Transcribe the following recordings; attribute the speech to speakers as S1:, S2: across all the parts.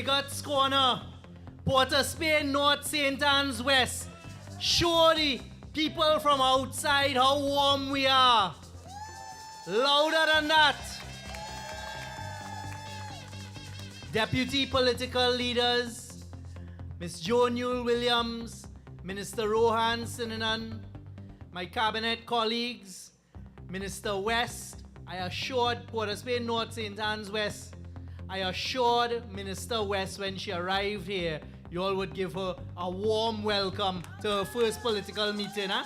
S1: Piggot's Corner, Port of Spain North, St. Anne's West. Show the people from outside how warm we are. Louder than that. Deputy political leaders, Ms. Jo Newell Williams, Minister Rohan Sinanan, my cabinet colleagues, Minister West, I assured Port of Spain North, St. Anne's West, I assured Minister West when she arrived here, you all would give her a warm welcome to her first political meeting. Huh?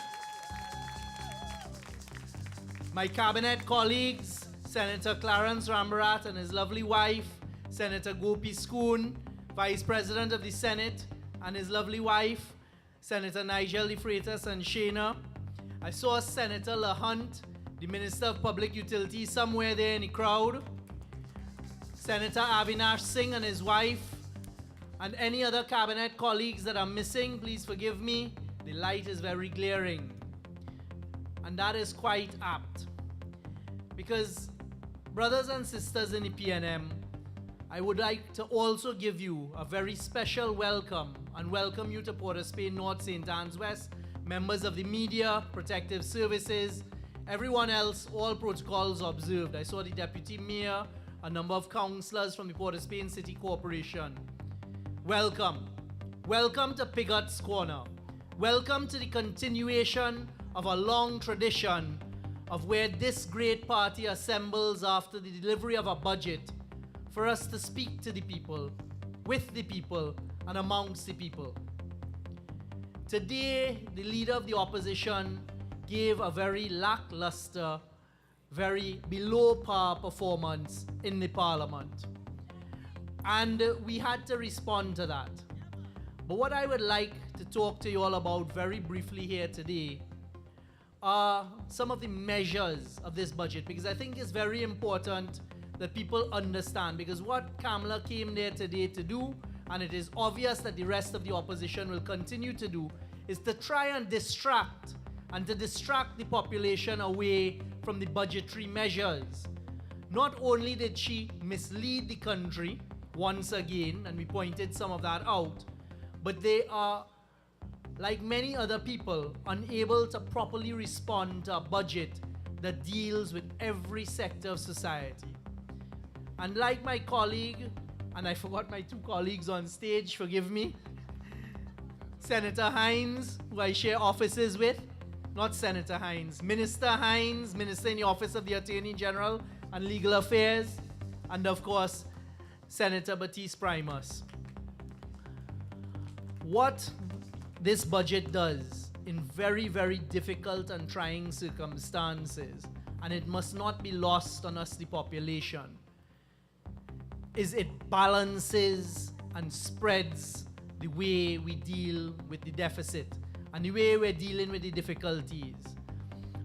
S1: My cabinet colleagues, Senator Clarence Rambarat and his lovely wife, Senator Gopi Skoon, Vice President of the Senate, and his lovely wife, Senator Nigel De Freitas and Shana. I saw Senator LaHunt, the Minister of Public Utilities, somewhere there in the crowd. Senator Avinash Singh and his wife, and any other cabinet colleagues that are missing, please forgive me. The light is very glaring. And that is quite apt. Because, brothers and sisters in the PNM, I would like to also give you a very special welcome and welcome you to Port of Spain North, St. Anne's West, members of the media, protective services, everyone else, all protocols observed. I saw the Deputy Mayor, a number of councillors from the Port of Spain City Corporation. Welcome. Welcome to Piggot's Corner. Welcome to the continuation of a long tradition of where this great party assembles after the delivery of a budget for us to speak to the people, with the people, and amongst the people. Today, the leader of the opposition gave a very lackluster, very below par performance in the parliament. And we had to respond to that. But what I would like to talk to you all about very briefly here today are some of the measures of this budget, because I think it's very important that people understand, because what Kamala came there today to do, and it is obvious that the rest of the opposition will continue to do, is to try and distract the population away from the budgetary measures. Not only did she mislead the country once again, and we pointed some of that out, but they are, like many other people, unable to properly respond to a budget that deals with every sector of society. And like my colleague, and I forgot my two colleagues on stage, forgive me, Senator Hines, who I share offices with, not Senator Hines, Minister Hines, Minister in the Office of the Attorney General and Legal Affairs, and of course, Senator Baptiste Primus. What this budget does in very, very difficult and trying circumstances, and it must not be lost on us, the population, is it balances and spreads the way we deal with the deficit and the way we're dealing with the difficulties.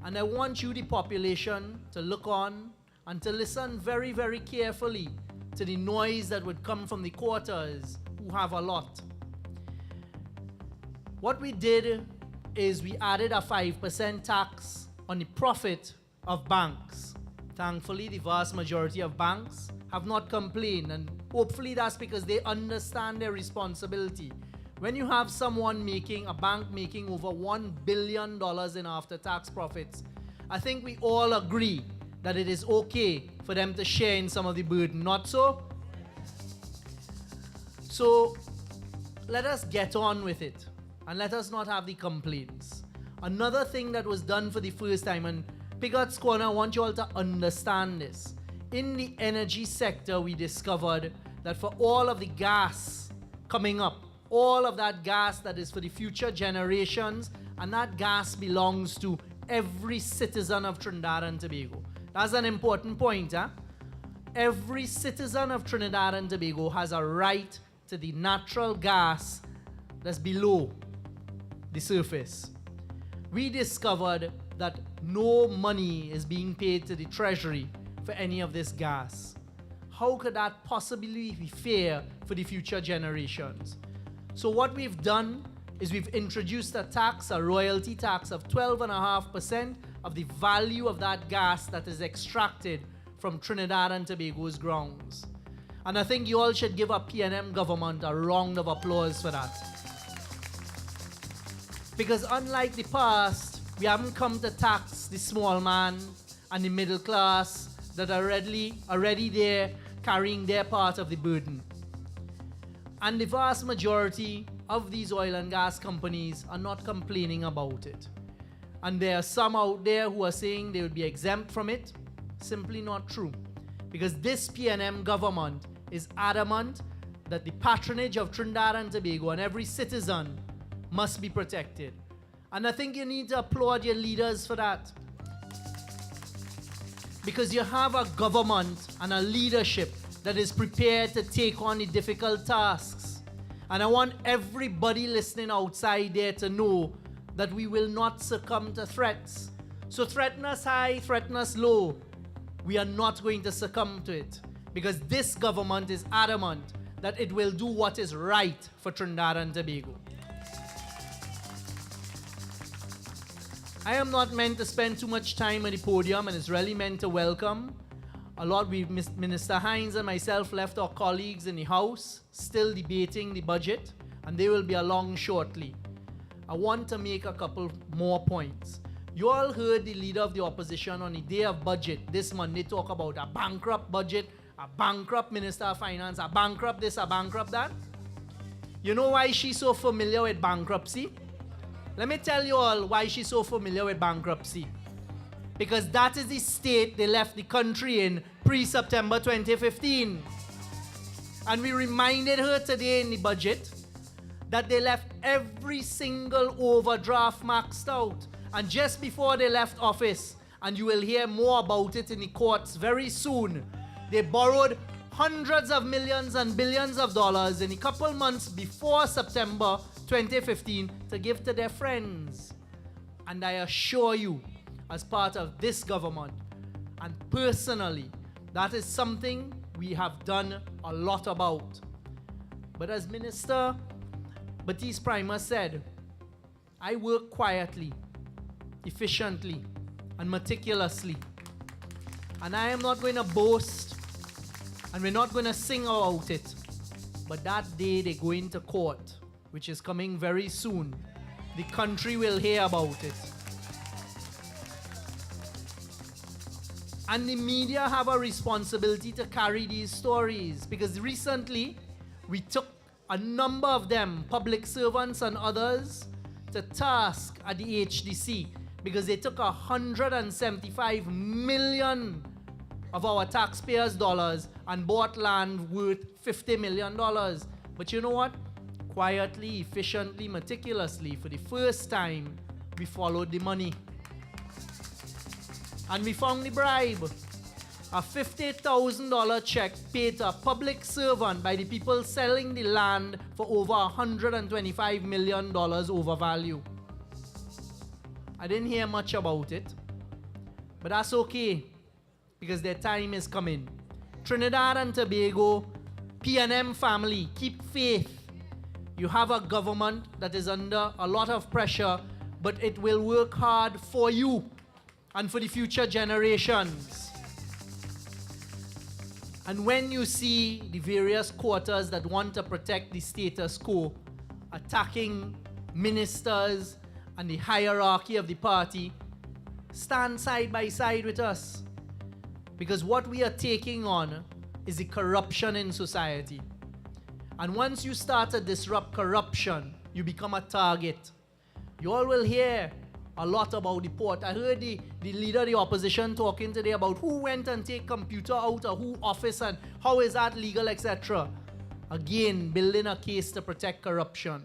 S1: And I want you, the population, to look on and to listen very, very carefully to the noise that would come from the quarters who have a lot. What we did is we added a 5% tax on the profit of banks. Thankfully, the vast majority of banks have not complained, and hopefully that's because they understand their responsibility. When you have someone a bank making over $1 billion in after-tax profits, I think we all agree that it is okay for them to share in some of the burden, not so? So let us get on with it, and let us not have the complaints. Another thing that was done for the first time, and Piggot's Corner, I want you all to understand this. In the energy sector, we discovered that for all of the gas coming up, all of that gas that is for the future generations, and that gas belongs to every citizen of Trinidad and Tobago. That's an important point, huh? Every citizen of Trinidad and Tobago has a right to the natural gas that's below the surface. We discovered that no money is being paid to the Treasury for any of this gas. How could that possibly be fair for the future generations? So what we've done is we've introduced a tax, a royalty tax of 12.5% of the value of that gas that is extracted from Trinidad and Tobago's grounds. And I think you all should give a PNM government a round of applause for that. Because unlike the past, we haven't come to tax the small man and the middle class that are already there carrying their part of the burden. And the vast majority of these oil and gas companies are not complaining about it. And there are some out there who are saying they would be exempt from it. Simply not true. Because this PNM government is adamant that the patronage of Trinidad and Tobago and every citizen must be protected. And I think you need to applaud your leaders for that. Because you have a government and a leadership that is prepared to take on the difficult tasks. And I want everybody listening outside there to know that we will not succumb to threats. So threaten us high, threaten us low. We are not going to succumb to it. Because this government is adamant that it will do what is right for Trinidad and Tobago. I am not meant to spend too much time on the podium, and it's really meant to welcome. Minister Hines and myself left our colleagues in the House, still debating the budget, and they will be along shortly. I want to make a couple more points. You all heard the leader of the opposition on the day of budget this Monday talk about a bankrupt budget, a bankrupt Minister of Finance, a bankrupt this, a bankrupt that. You know why she's so familiar with bankruptcy? Let me tell you all why she's so familiar with bankruptcy. Because that is the state they left the country in pre-September 2015. And we reminded her today in the budget that they left every single overdraft maxed out. And just before they left office, and you will hear more about it in the courts very soon, they borrowed hundreds of millions and billions of dollars in a couple months before September 2015 to give to their friends. And I assure you, as part of this government, and personally, that is something we have done a lot about. But as Minister Baptiste Primer said, I work quietly, efficiently, and meticulously. And I am not going to boast, and we're not going to sing about it. But that day they go into court, which is coming very soon, the country will hear about it. And the media have a responsibility to carry these stories, because recently we took a number of them, public servants and others, to task at the HDC because they took 175 million of our taxpayers' dollars and bought land worth $50 million. But you know what? Quietly, efficiently, meticulously, for the first time, we followed the money. And we found the bribe. A $50,000 check paid to a public servant by the people selling the land for over $125 million over value. I didn't hear much about it, but that's okay, because their time is coming. Trinidad and Tobago, PNM family, keep faith. You have a government that is under a lot of pressure, but it will work hard for you and for the future generations. And when you see the various quarters that want to protect the status quo attacking ministers and the hierarchy of the party, stand side by side with us. Because what we are taking on is the corruption in society. And once you start to disrupt corruption, you become a target. You all will hear a lot about the port. I heard the leader of the opposition talking today about who went and take computer out of who office and how is that legal, etc. Again, building a case to protect corruption.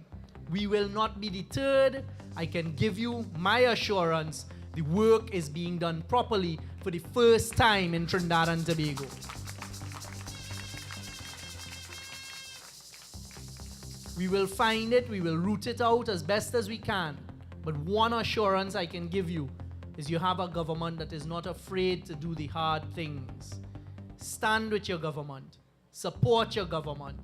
S1: We will not be deterred. I can give you my assurance the work is being done properly for the first time in Trinidad and Tobago. We will find it, we will root it out as best as we can. But one assurance I can give you is you have a government that is not afraid to do the hard things. Stand with your government. Support your government.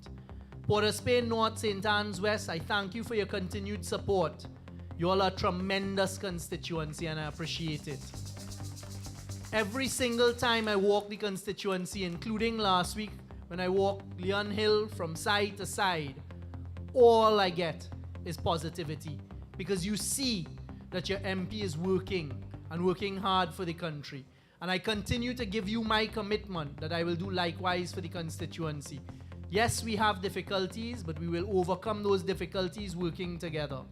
S1: Port of Spain North, St. Anne's West, I thank you for your continued support. You all are a tremendous constituency and I appreciate it. Every single time I walk the constituency, including last week when I walk Leon Hill from side to side, all I get is positivity, because you see that your MP is working and working hard for the country. And I continue to give you my commitment that I will do likewise for the constituency. Yes, we have difficulties, but we will overcome those difficulties working together.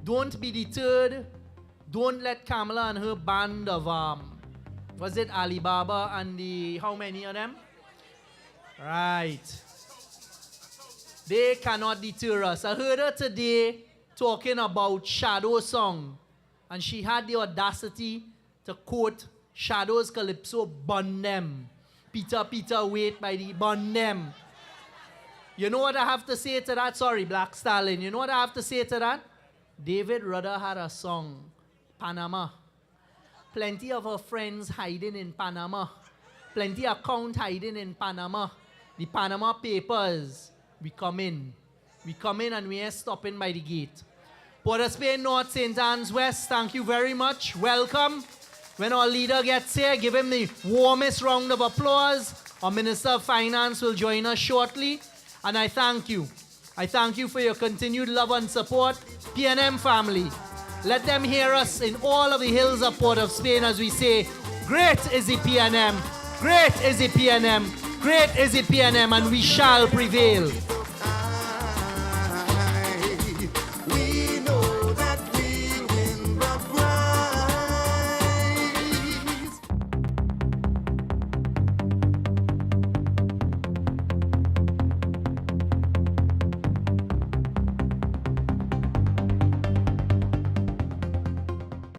S1: Don't be deterred. Don't let Kamala and her band of, was it Alibaba and the, how many of them? Right. They cannot deter us. I heard her today talking about Shadow song, and she had the audacity to quote Shadow's Calypso, "Bun them. Peter, Peter, wait by the bun them." You know what I have to say to that? Sorry, Black Stalin. You know what I have to say to that? David Rudder had a song, Panama. Plenty of her friends hiding in Panama. Plenty of account hiding in Panama. The Panama Papers. We come in. We come in and we ain't stopping by the gate. Port of Spain North, St. Anne's West, thank you very much. Welcome. When our leader gets here, give him the warmest round of applause. Our Minister of Finance will join us shortly. And I thank you. I thank you for your continued love and support. PNM family, let them hear us in all of the hills of Port of Spain as we say, great is the PNM, great is the PNM, great is the PNM, and we shall prevail.